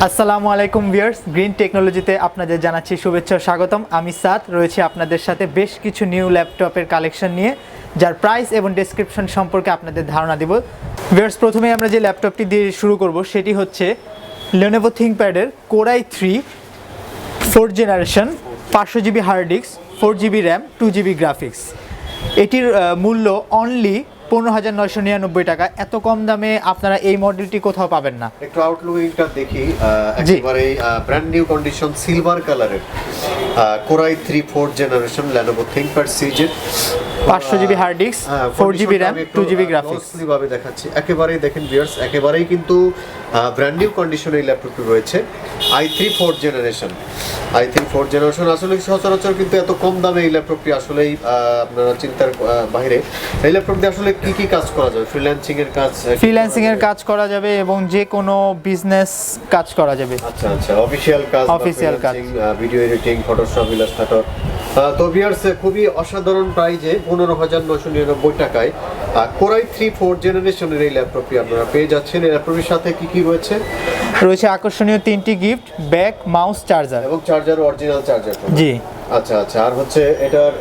আসসালামু আলাইকুম viewers, green টেকনোলজিতে আপনাদের জানাচ্ছি শুভেচ্ছা ও স্বাগতম। আমি সাদ রয়েছি আপনাদের সাথে বেশ কিছু নিউ ল্যাপটপের কালেকশন নিয়ে, যার প্রাইস এবং ডেসক্রিপশন সম্পর্কে আপনাদের ধারণা দেব। ভিউয়ার্স, প্রথমে আমরা যে ল্যাপটপটি দিয়ে শুরু করব সেটি হচ্ছে Lenovo ThinkPad-এর Core i3 4th generation 500 GB hard disk, 4 GB RAM, 2 GB graphics. এটির মূল্য অনলি 15,999 টাকা। এত কম দামে আপনারা এই মডেলটি কোথাও পাবেন না। একটু আউটলুকিংটা দেখি, একেবারে ব্র্যান্ড নিউ কন্ডিশন সিলভার কালারের Core i3 4th generation Lenovo ThinkPad সিরিজের 500 GB hard disk, 4 GB RAM, 2 GB graphics ভাবে দেখাচ্ছি। একেবারেই দেখেন ভিউয়ার্স, একেবারেই কিন্তু ব্র্যান্ড নিউ কন্ডিশনে এই ল্যাপটপটি রয়েছে। i3 4th generation, i3 4th generation আসলে সচরাচর কিন্তু এত কম দামে এই ল্যাপটপটি আসলেই আপনারা চিন্তার বাইরে। এই ল্যাপটপ দিয়ে আসলে কি কি কাজ করা যাবে? ফ্রিল্যান্সিং এর কাজ করা যাবে এবং যে কোনো বিজনেস কাজ করা যাবে। আচ্ছা আচ্ছা, অফিসিয়াল কাজ, ভিডিও এডিটিং, ফটোশপ, ইলাস্ট্রেটর। তো ভিউয়ার্স, খুবই অসাধারণ প্রাইজে 15,999 টাকায় Core i3 4th জেনারেশনের এই ল্যাপটপটি আপনারা পেয়ে যাচ্ছেন। এই ল্যাপটপের সাথে কি কি রয়েছে আকর্ষণীয় 3টি গিফট, ব্যাক, মাউস, চার্জার এবং চার্জার, অরিজিনাল চার্জার। জি আচ্ছা আচ্ছা, আর হচ্ছে এটার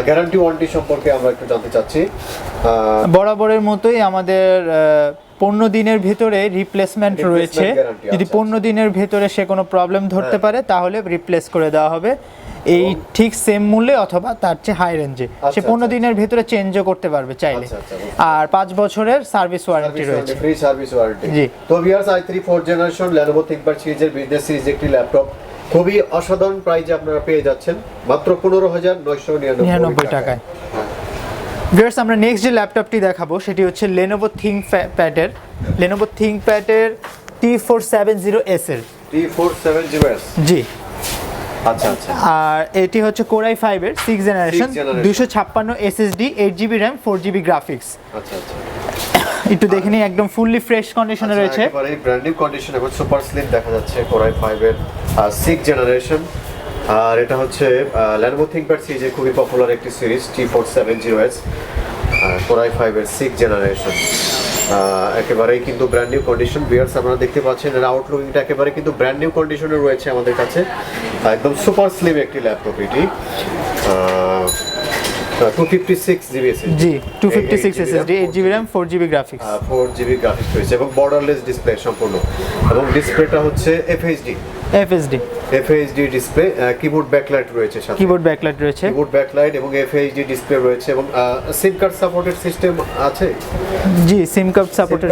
গ্যারান্টি ওয়ারেন্টি সম্পর্কে আমরা একটু জানতে চাচ্ছি। বরাবরের মতোই আমাদের 15 দিনের ভিতরে রিপ্লেসমেন্ট রয়েছে। যদি 15 দিনের ভিতরে সে কোনো প্রবলেম ধরতে পারে তাহলে রিপ্লেস করে দেওয়া হবে এই ঠিক সেম মূল্যে অথবা তার চেয়ে হাই রেঞ্জে। সে 15 দিনের ভিতরে চেঞ্জও করতে পারবে চাইলে। আর 5 বছরের সার্ভিস ওয়ারেন্টি রয়েছে, ফ্রি সার্ভিস ওয়ারেন্টি। জি। তো viewers, i3 4th generation Lenovo ThinkPad সিরিজের বিজনেস সিরিজ একটি ল্যাপটপ খুবই অসাধারণ প্রাইজে আপনারা পেয়ে যাচ্ছেন মাত্র 15,999 টাকায়। ভিউয়ার্স, আমরা নেক্সট যে ল্যাপটপটি দেখাবো সেটি হচ্ছে Lenovo ThinkPad-এর T470S এর T470S, জি। আচ্ছা আচ্ছা। আর এটি হচ্ছে Core i5 এর 6th generation, 256 SSD, 8 GB RAM, 4 GB graphics. আচ্ছা আচ্ছা, একটু দেখে নিই, একদম ফুললি ফ্রেশ কন্ডিশনে রয়েছে। একেবারে ব্র্যান্ড নিউ কন্ডিশন এবং সুপার স্লিম দেখা যাচ্ছে Core i5 এর 6th জেনারেশন। আর এটা হচ্ছে Lenovo ThinkPad সিরিজের খুবই পপুলার একটি সিরিজ T470S, Core i5 এর 6th জেনারেশন। একেবারেই কিন্তু ব্র্যান্ড নিউ কন্ডিশন। ভিউয়ার্স, আপনারা দেখতে পাচ্ছেন এর আউটলুকিংটা একেবারে কিন্তু ব্র্যান্ড নিউ কন্ডিশনে রয়েছে আমাদের কাছে। একদম সুপার স্লিম একটি ল্যাপটপ এটি। 256 GB SSD, জি, 256 SSD, 8 GB RAM, 4 GB graphics. 4 GB graphics রয়েছে এবং বর্ডারলেস ডিসপ্লে সম্পূর্ণ। এবং ডিসপ্লেটা হচ্ছে FHD ডিসপ্লে। কিবোর্ড ব্যাকলাইট রয়েছে সাথে, কিবোর্ড ব্যাকলাইট এবং FHD ডিসপ্লে রয়েছে এবং সিম কার্ড সাপোর্টেড সিস্টেম আছে। জি, সিম কার্ড সাপোর্টেড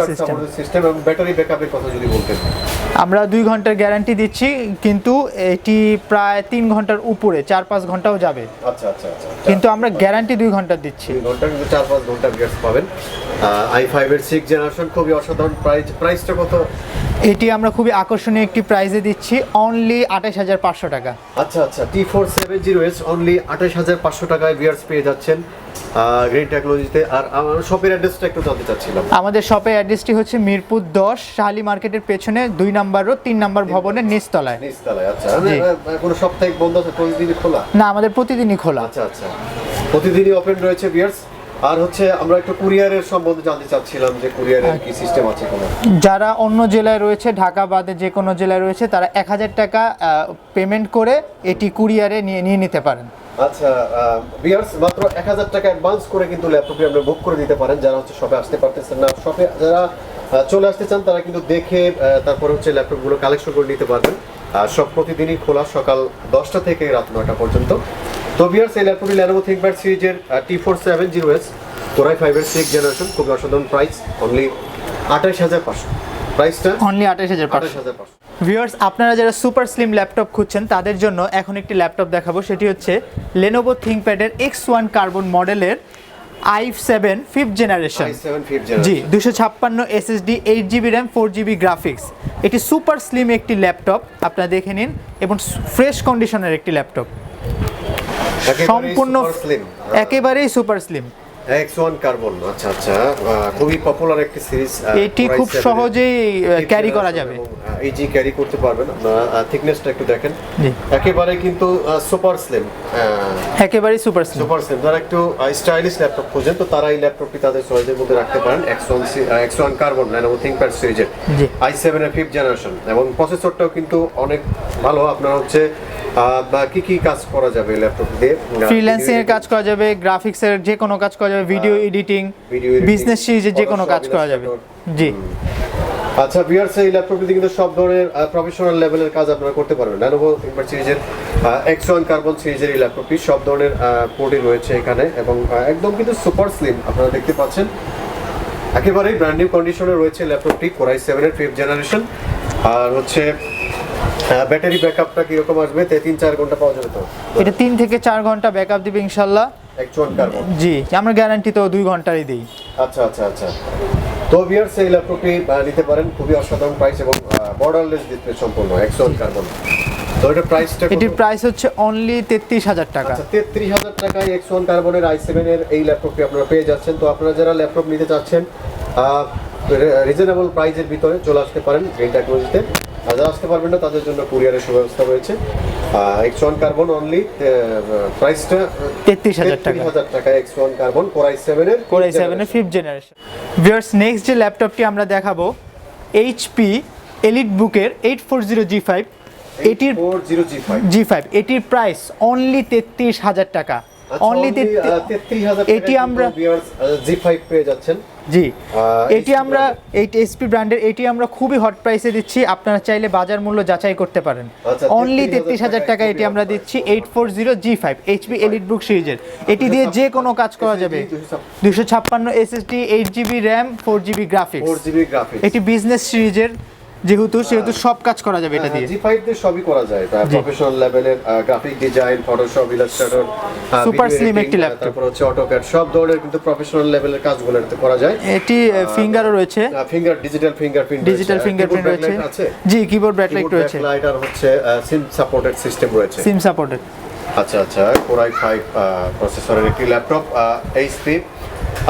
সিস্টেম। এবং ব্যাটারি ব্যাকআপের কথা যদি বলতেন। আমরা 2 ঘন্টার গ্যারান্টি দিচ্ছি, কিন্তু এটি প্রায় 3 ঘন্টার উপরে, 4-5 ঘন্টাও যাবে। আচ্ছা আচ্ছা আচ্ছা, কিন্তু আমরা গ্যারান্টি 2 ঘন্টা দিচ্ছি। 2 ঘন্টা কিন্তু 4-5 ঘন্টা ভিউয়ার্স পাবেন। i5 এর 6th জেনারেশন, খুবই অসাধারণ প্রাইসটা কত? এটি আমরা খুবই আকর্ষণীয় একটি প্রাইসে দিচ্ছি, অনলি 28,500 টাকা। আচ্ছা আচ্ছা, T470S অনলি 28,500 টাকায় ভিউয়ার্স পেয়ে যাচ্ছেন গ্রিন টেকনোলজিতে। আর আমার শপের অ্যাড্রেসটা একটু জানতে চাচ্ছিলাম। আমাদের শপের অ্যাড্রেসটি হচ্ছে মিরপুর 10 শাহালি মার্কেটের পেছনে 2 নম্বর রোড, 3 নম্বর ভবনের নিচতলায়। আচ্ছা, কোনো সাপ্তাহিক বন্ধ আছে? প্রতিদিনই খোলা? না, আমাদের প্রতিদিনই খোলা। আচ্ছা আচ্ছা, প্রতিদিনই ওপেন রয়েছে ভিউয়ার্স। আর হচ্ছে আমরা একটু কুরিয়ারের সম্বন্ধে জানতে চাচ্ছিলাম যে কুরিয়ারের কি সিস্টেম আছে কোনো? যারা অন্য জেলায় রয়েছে, ঢাকা বাদে যে কোনো জেলায় রয়েছে, তারা 1000 টাকা পেমেন্ট করে এটি কুরিয়ারে নিয়ে নিতে পারেন। আচ্ছা ভিউয়ার্স, মাত্র 1000 টাকা অ্যাডভান্স করে কিন্তু ল্যাপটপটি আপনি বুক করে দিতে পারেন। যারা হচ্ছে শপে আসতে পারতেছেন না, শপে যারা চলে আসতে চান তারা কিন্তু দেখে তারপরে হচ্ছে ল্যাপটপগুলো কালেকশন করে নিতে পারবেন। সব প্রতিদিনই খোলা, সকাল 10টা থেকে রাত 9টা পর্যন্ত। তো ভিউয়ার্স, এই ল্যাপটপটি Lenovo ThinkPad সিরিজের T470S Core i5 এর 6th জেনারেশন, খুবই অসাধারণ প্রাইস, অনলি 28,500। প্রাইসটা অনলি 28,500। ভিউয়ার্স, আপনারা যারা সুপার স্লিম ল্যাপটপ খুঁজছেন তাদের জন্য এখন একটি ল্যাপটপ দেখাবো। সেটি হচ্ছে Lenovo ThinkPad-এর X1 কার্বন মডেলের i7 5th জেনারেশন, জি, 256 SSD, 8 GB RAM, 4 GB graphics. এটি সুপার স্লিম একটি ল্যাপটপ, আপনারা দেখে নিন, এবং ফ্রেশ কন্ডিশনের একটি ল্যাপটপ, সম্পূর্ণ একেবারেই সুপার স্লিম। X1 কার্বন, আচ্ছা আচ্ছা, খুবই পপুলার একটি সিরিজ। এটি খুব সহজেই ক্যারি করা যাবে। ইজি ক্যারি করতে পারবেন। আপনারা থিকনেসটা একটু দেখেন, জি একেবারে কিন্তু সুপার স্লিম, একেবারে সুপার স্লিম। Super slim. যারা একটু স্টাইলিশ ল্যাপটপ খোঁজেন তো তারা এই ল্যাপটপটি তাদের চয়েসের মধ্যে রাখতে পারেন। X1 কার্বন Lenovo ThinkPad সিরিজের i7 এর 5th জেনারেশন, এবং প্রসেসরটাও কিন্তু অনেক ভালো। আপনার হচ্ছে কি কাজ করা যাবে ল্যাপটপ দিয়ে? ফ্রিল্যান্সিং এর কাজ করা যাবে, গ্রাফিক্স এর যে কোনো কাজ করা যাবে, ভিডিও এডিটিং, বিজনেস সিরিজের যে কোনো কাজ করা যাবে। জি আচ্ছা ভিউয়ার্স, এই ল্যাপটপটিতে কিন্তু সব ধরনের প্রফেশনাল লেভেলের কাজ আপনারা করতে পারবেন। Lenovo ThinkPad সিরিজের X1 কার্বন সিরিজের এই ল্যাপটপটি সব ধরনের পোর্টই রয়েছে এখানে, এবং একদম কিন্তু সুপার স্লিম আপনারা দেখতে পাচ্ছেন। একেবারেই ব্র্যান্ড নিউ কন্ডিশনে রয়েছে ল্যাপটপটি, Core i7 এর 5th জেনারেশন। আর হচ্ছে ব্যাটারি ব্যাকআপটা কিরকম আসবে? 3-4 ঘন্টা পাওয়া যাবে তো? এটা 3 থেকে 4 ঘন্টা ব্যাকআপ দিবে ইনশাআল্লাহ। X1 কার্বন, জি আমরা গ্যারান্টি তো 2 ঘন্টারই দেই। আচ্ছা আচ্ছা আচ্ছা। তো ভিউয়ার্স, এই ল্যাপটপটি নিতে পারেন, খুবই অসাধারণ প্রাইস এবং বর্ডারলেস ডিসপ্লে সম্পূর্ণ X1 কার্বন। তো এটা প্রাইসটা, এটির প্রাইস হচ্ছে অনলি 33,000 টাকা। আচ্ছা 33,000 টাকায় X1 কার্বনের i7 এর এই ল্যাপটপটি আপনারা পেয়ে যাচ্ছেন। তো আপনারা যারা ল্যাপটপ নিতে চাচ্ছেন রিজনেবল প্রাইসের ভিতরে চলে আসতে পারেন গ্রিন টেকনোলজিতে। আর যারা আসতে পারবেন না তাদের জন্য কুরিয়ারের সুব্যবস্থা রয়েছে। X1 কার্বন অনলি প্রাইসটা 33,000 টাকা। 33,000 টাকা X1 কার্বন Core i7 এর 5th জেনারেশন। ভিউয়ার্স, নেক্সট যে ল্যাপটপটি আমরা দেখাবো HP EliteBook-এর 840G5। এটির G5 এটির প্রাইস অনলি 33,000 টাকা। অনলি 33,000 টাকা। এটি আমরা G5 পেয়ে যাচ্ছেন। জি এটি আমরা এই HP ব্র্যান্ডের এটি আমরা খুবই হট প্রাইসে দিচ্ছি, আপনারা চাইলে বাজার মূল্য যাচাই করতে পারেন। অনলি 33,000 টাকা এটি আমরা দিচ্ছি 840G5 HP EliteBook সিরিজের। এটি দিয়ে যে কোনো কাজ করা যাবে। 256 SSD, 8GB RAM, 4GB graphics. এটি বিজনেস সিরিজের যেহেতু সব কাজ করা যাবে এটা দিয়ে। G5 দিয়ে সবই করা যায়, প্রফেশনাল লেভেলের graphic design, Photoshop, Illustrator, super slim একটি ল্যাপটপ। তারপর হচ্ছে অটোক্যাড, সব ধরনের কিন্তু প্রফেশনাল লেভেলের কাজগুলো এতে করা যায়। এটি ফিঙ্গারও রয়েছে, ডিজিটাল ফিঙ্গারপ্রিন্ট রয়েছে। জি কিবোর্ড ব্যাকলাইট রয়েছে, আর হচ্ছে সিম সাপোর্টেড সিস্টেম রয়েছে। আচ্ছা আচ্ছা, Core i5 প্রসেসরের একটি ল্যাপটপ HP।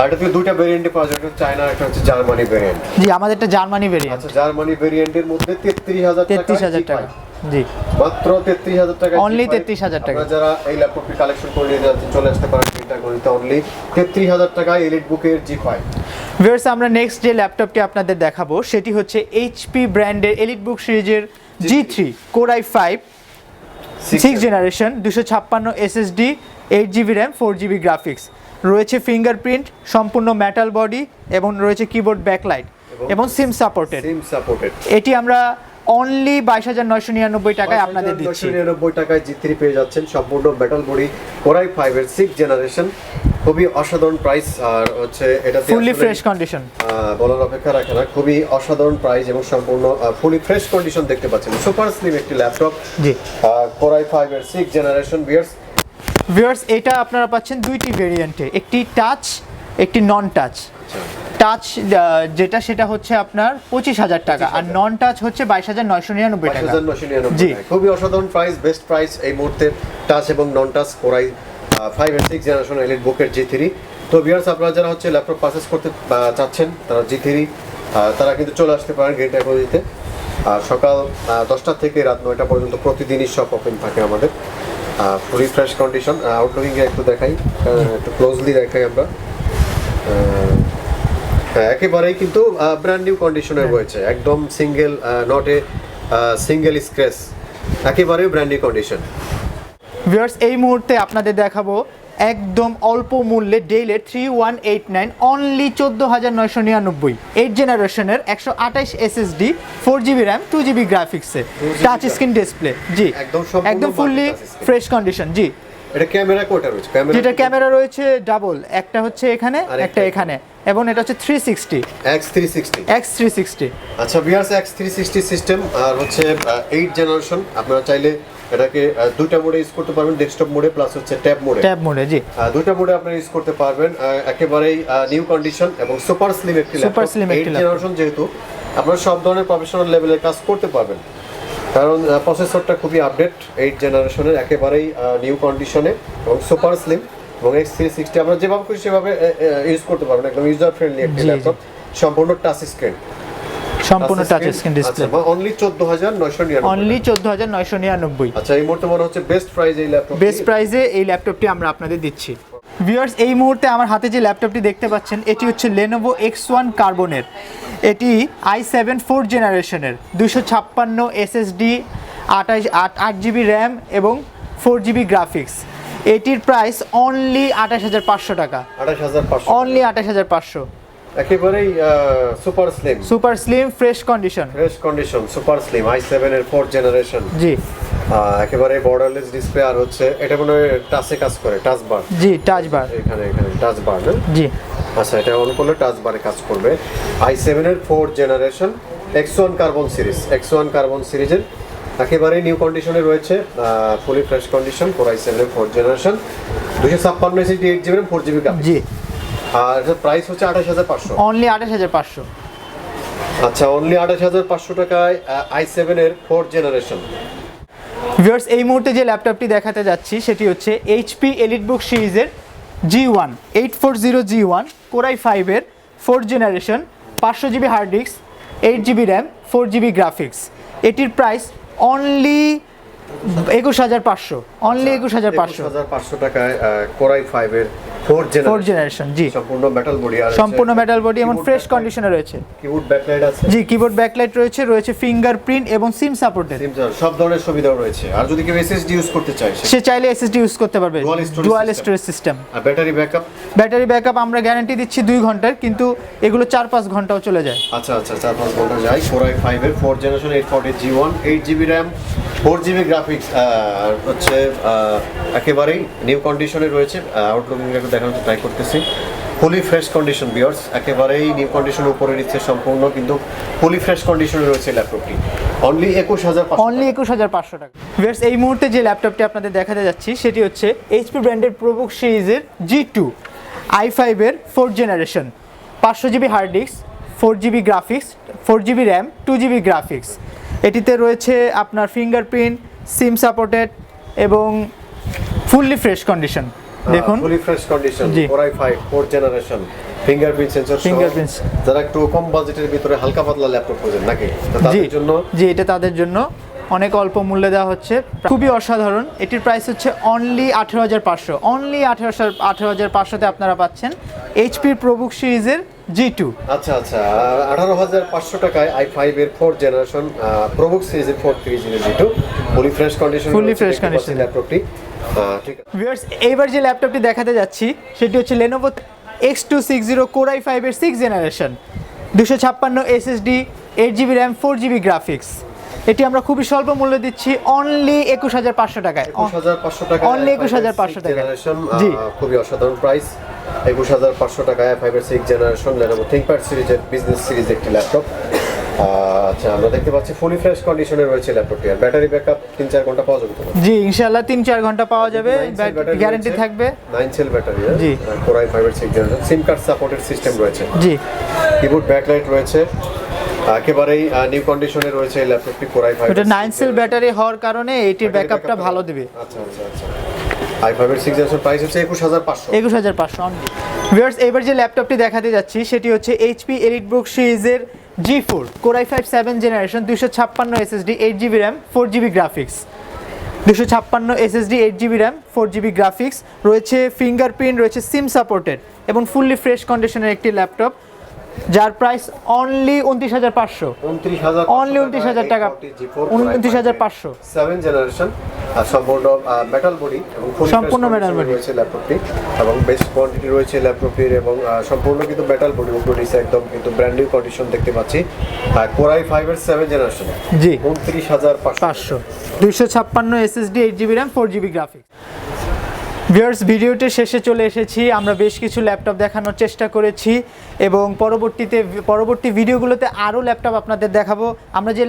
আর এটা দুইটা ভেরিয়েন্টে পাওয়া যায়, একটা চায়না, একটা হচ্ছে জার্মানি ভেরিয়েন্ট। জি আমাদেরটা জার্মানি ভেরিয়েন্ট। আচ্ছা, জার্মানি ভেরিয়েন্টের মধ্যে 33,000 টাকা। জি মাত্র 33,000 টাকা, অনলি 33,000 টাকা। আপনারা যারা এই ল্যাপটপটি কালেকশন করে নিয়ে যাচ্ছেন চলে আসতে পারেন এটা গণিত অনলি 33,000 টাকায় EliteBook-এর G5। ভিউয়ার্স, আমরা নেক্সট যে ল্যাপটপটি আপনাদের দেখাবো সেটি হচ্ছে HP ব্র্যান্ডের EliteBook সিরিজের G3 Core i5 6th generation, 256 SSD, 8GB RAM, 4GB graphics. রয়েছে ফিঙ্গারপ্রিন্ট, সম্পূর্ণ মেটাল বডি, এবং রয়েছে কিবোর্ড ব্যাকলাইট এবং সিম সাপোর্টেড। এটি আমরা অনলি 22,999 টাকায় আপনাদের দিচ্ছি। 22,999 টাকায় G3 পেয়ে যাচ্ছেন, সম্পূর্ণ মেটাল বডি Core i5 এর 6th জেনারেশন। খুবই অসাধারণ প্রাইস, আর হচ্ছে এটা ফুলি ফ্রেশ কন্ডিশন, বলার অপেক্ষা রাখে না। খুবই অসাধারণ প্রাইস এবং সম্পূর্ণ ফুলি ফ্রেশ কন্ডিশন দেখতে পাচ্ছেন। সুপার স্লিম একটি ল্যাপটপ, জি Core i5 এর 6th জেনারেশন। ভিউয়ার্স, এটা আপনারা পাচ্ছেন দুইটি ভেরিয়েন্টে, একটি টাচ, একটি নন টাচ। টাচ যেটা সেটা হচ্ছে আপনার 25,000 টাকা, আর নন টাচ হচ্ছে 22,999 টাকা। জি, খুবই অসাধারণ প্রাইস, বেস্ট প্রাইস এই মুহূর্তে টাচ এবং নন টাচ Core i5 এর 6th জেনারেশন EliteBook-এর G3। তো ভিউয়ার্স, আপনারা যারা হচ্ছে ল্যাপটপ পারচেজ করতে চাচ্ছেন তারা G3 তারা কিন্তু চলে আসতে পারেন গ্রিন টেকনোলজিতে। সকাল 10টা থেকে রাত 9টা পর্যন্ত প্রতিদিনই শপ ওপেন থাকে আমাদের। ফুলি ফ্রেশ কন্ডিশন। আউটলুকিং একটু দেখাই, একটু ক্লোজলি দেখাই আমরা। একেবারেই কিন্তু ব্র্যান্ড নিউ কন্ডিশনে রয়েছে, একদম single, not a single scratch, একেবারেই ব্র্যান্ড নিউ কন্ডিশন। ভিউয়ার্স, এই মুহূর্তে আপনাদের দেখাবো একদম অল্প মূল্যে ডেলের 3189 অনলি 14,999। 8th জেনারেশনের 128 SSD, 4GB RAM, 2GB গ্রাফিক্সে, টাচ স্ক্রিন ডিসপ্লে। জি একদম ফুললি ফ্রেশ কন্ডিশন। জি এটা ক্যামেরা কোটা রয়েছে, যেটা ক্যামেরা রয়েছে ডাবল, একটা হচ্ছে এখানে, একটা এখানে, এবং এটা হচ্ছে 360 X360। আচ্ছা ভিউয়ার্স, X360 সিস্টেম, আর হচ্ছে 8th জেনারেশন। আপনারা চাইলে এটাকে দুইটা মোডে ইউজ করতে পারবেন, ডেস্কটপ মোডে প্লাস হচ্ছে ট্যাব মোডে। জি দুইটা মোডে আপনারা ইউজ করতে পারবেন। একেবারেই নিউ কন্ডিশন এবং সুপার স্লিম একটি ল্যাপটপ। 8th জেনারেশন যেহেতু আপনারা সব ধরনের প্রফেশনাল লেভেলের কাজ করতে পারবেন, কারণ প্রসেসরটা খুবই আপডেট 8th জেনারেশনের, একেবারেই নিউ কন্ডিশনে এবং সুপার স্লিম। এবং X360 আমরা যেভাবে খুশি সেভাবে ইউজ করতে পারবেন, একদম ইউজার ফ্রেন্ডলি একটি ল্যাপটপ, সম্পূর্ণ টাচ স্ক্রিন। সম্পূর্ণ টাচ স্ক্রিন ডিসপ্লে। আচ্ছা, অনলি 14999, অনলি 14999। আচ্ছা, এই মুহূর্তে মনে হচ্ছে বেস্ট প্রাইস এই ল্যাপটপ, বেস্ট প্রাইসে এই ল্যাপটপটি আমরা আপনাদের দিচ্ছি। ভিউয়ার্স, এই মুহূর্তে আমার হাতে যে ল্যাপটপটি দেখতে পাচ্ছেন এটি হচ্ছে Lenovo X1 কার্বনের। এটি i7 4th জেনারেশনের, 256 এসএসডি, 8GB র্যাম এবং 4GB গ্রাফিক্স। এটির প্রাইস অনলি 28500 টাকা। 28500, অনলি 28500। একেবারেই super slim fresh condition super slim i7 এর 4th জেনারেশন। জি, একেবারে বর্ডারলেস ডিসপ্লে। আর হচ্ছে এটা মনে হয় টাচে কাজ করে, টাচ বার। জি, টাচ বার, এখানে টাচ বার না? জি। আচ্ছা, এটা অন করলে টাচ বারে কাজ করবে। i7 এর 4th জেনারেশন X1 কার্বন সিরিজের একেবারে নিউ কন্ডিশনে রয়েছে, ফুলি ফ্রেশ কন্ডিশন। Core i7 এর 4th generation, 256 SSD, 8GB RAM, 4GB graphics. জি, আর এর প্রাইস হচ্ছে 28500। অনলি 28500। আচ্ছা, অনলি 28500 টাকায় i7 এর 4th জেনারেশন। ভিউয়ার্স, এই মুহূর্তে যে ল্যাপটপটি দেখাতে যাচ্ছি সেটি হচ্ছে HP EliteBook সিরিজের G1 840G1 Core i5 এর 4th generation, 500GB hard disk, 8GB RAM, 4GB graphics. এটির প্রাইস অনলি 21500। অনলি 21500 টাকায় Core i5 এর 4th জেনারেশন। জি, সম্পূর্ণ মেটাল বডি এবং ফ্রেশ কন্ডিশনে রয়েছে। কিবোর্ড ব্যাকলাইট আছে। জি, কিবোর্ড ব্যাকলাইট রয়েছে ফিঙ্গারপ্রিন্ট এবং সিম সাপোর্টেড। সব ধরনের সুবিধা রয়েছে। আর যদি কেউ এসএসডি ইউজ করতে চায়, সে চাইলে এসএসডি ইউজ করতে পারবে। Dual storage system. আর ব্যাটারি ব্যাকআপ আমরা গ্যারান্টি দিচ্ছি 2 ঘন্টার, কিন্তু এগুলো 4-5 ঘন্টাও চলে যায়। আচ্ছা, 4-5 ঘন্টা যায়। Core i5 এর 4th generation 840G1, 8GB RAM, 4GB graphics. আর হচ্ছে একেবারেই নিউ কন্ডিশনে রয়েছে। আউটলুক একটু দেখানোর ট্রাই করতেছি। ফুলি ফ্রেশ কন্ডিশন ভিউয়ার্স, একেবারেই নিউ কন্ডিশনের উপরে নিচ্ছে সম্পূর্ণ, কিন্তু ফুলি ফ্রেশ কন্ডিশনে রয়েছে ল্যাপটপটি। অনলি 21500 টাকা। ভিউয়ার্স, এই মুহূর্তে যে ল্যাপটপটি আপনাদের দেখাতে যাচ্ছি সেটি হচ্ছে HP ব্র্যান্ডের ProBook সিরিজের G2 i5 এর 4th generation, 500GB hard disk, 4GB graphics, 4GB RAM, 2GB graphics. এটিতে রয়েছে আপনার ফিঙ্গারপ্রিন্ট, সিম সাপোর্টেড এবং ফুললি ফ্রেশ কন্ডিশন। দেখুন, fully fresh condition. Core i5 4th generation, fingerprint sensor. যারা একটু কম বাজেটের ভিতরে হালকা পাতলা ল্যাপটপ খোঁজেন নাকি, তাদের জন্য এটা তাদের জন্য অনেক অল্প মূল্যে দেওয়া হচ্ছে, খুবই অসাধারণ। এটির প্রাইস হচ্ছে অনলি 18500। অনলি 18500 তে আপনারা পাচ্ছেন HP ProBook সিরিজের G2। আচ্ছা, 18500 টাকায় i5 এর 4th জেনারেশন ProBook সিরিজের 430 G2 ফুলি ফ্রেশ কন্ডিশন ল্যাপটপটি। ঠিক আছে ভিউয়ার্স, এইবার যে ল্যাপটপটি দেখাতে যাচ্ছি সেটি হচ্ছে Lenovo X260 Core i5 এর 6th generation, 256 SSD, 8GB RAM, 4GB graphics. এটি আমরা খুবই স্বল্প মূল্যে দিচ্ছি অনলি 21500 টাকায়। 21500 টাকা, অনলি 21500 টাকা। জি, খুবই অসাধারণ প্রাইস। 21500 টাকায় i5 এর 6th জেনারেশন Lenovo ThinkPad সিরিজের বিজনেস সিরিজ একটি ল্যাপটপ। আচ্ছা, আমরা দেখতে পাচ্ছি ফুলি ফ্রেশ কন্ডিশনে রয়েছে ল্যাপটপটি। আর ব্যাটারি ব্যাকআপ 3-4 ঘন্টা পাওয়া যাবে তো? জি, ইনশাআল্লাহ 3-4 ঘন্টা পাওয়া যাবে। গ্যারান্টি থাকবে। 9 সেল ব্যাটারি। জি, Core i5 এর 6th জেনারেশন, সিম কার্ড সাপোর্টেড সিস্টেম রয়েছে। জি, কিবোর্ড ব্যাকলাইট রয়েছে। একেবারেই নিউ কন্ডিশনে রয়েছে এই ল্যাপটপটি। Core i5 এটা 9 সেল ব্যাটারি হওয়ার কারণে এটির ব্যাকআপটা ভালো দেবে। আচ্ছা, i5 এর 6th জেনারেশন প্রাইস হচ্ছে 21500। 21500 অনলি। ভিউয়ার্স, এবার যে ল্যাপটপটি দেখাতে যাচ্ছি সেটি হচ্ছে HP EliteBook সিরিজের G4 Core i5 7th generation, 256 SSD, 8GB RAM, 4GB graphics. 256 SSD, 8GB RAM, 4GB graphics রয়েছে, ফিঙ্গারপ্রিন্ট রয়েছে, সিম সাপোর্টেড এবং ফুললি ফ্রেশ কন্ডিশনের একটি ল্যাপটপ, যার প্রাইস অনলি 29500। অনলি 29000 টাকা। 29500 7th জেনারেশন, সম্পূর্ণ মেটাল বডি এবং সম্পূর্ণ মেটাল বডি রয়েছে ল্যাপটপটি, এবং বেশ কোয়ান্টিটি রয়েছে ল্যাপটপটির, এবং সম্পূর্ণ কিন্তু মেটাল বডি উপরে নিচে একদম কিন্তু ব্র্যান্ড নিউ কন্ডিশন দেখতে পাচ্ছি। Core i5 এর 7th জেনারেশন। জি, 29500। 256 SSD, 8GB RAM, 4GB graphics. Viewers, ভিডিওটির শেষে চলে এসেছি। আমরা বেশ কিছু ল্যাপটপ দেখানোর চেষ্টা করেছি এবং পরবর্তী ভিডিওগুলোতে আরও ল্যাপটপ আপনাদের দেখাবো। আমরা যে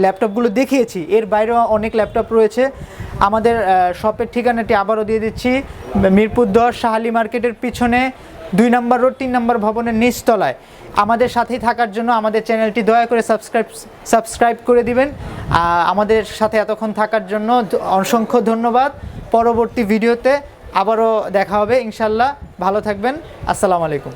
ল্যাপটপগুলো দেখিয়েছি এর বাইরেও অনেক ল্যাপটপ রয়েছে। আমাদের শপের ঠিকানাটি আবারও দিয়ে দিচ্ছি। মিরপুর 10 শাহালি মার্কেটের পিছনে 2 নম্বর রোড, 3 নম্বর ভবনের নিচতলায়। আমাদের সাথেই থাকার জন্য আমাদের চ্যানেলটি দয়া করে সাবস্ক্রাইব করে দিবেন। আমাদের সাথে এতক্ষণ থাকার জন্য অসংখ্য ধন্যবাদ। পরবর্তী ভিডিওতে আবারও দেখা হবে ইনশাল্লাহ। ভালো থাকবেন। আসসালামু আলাইকুম।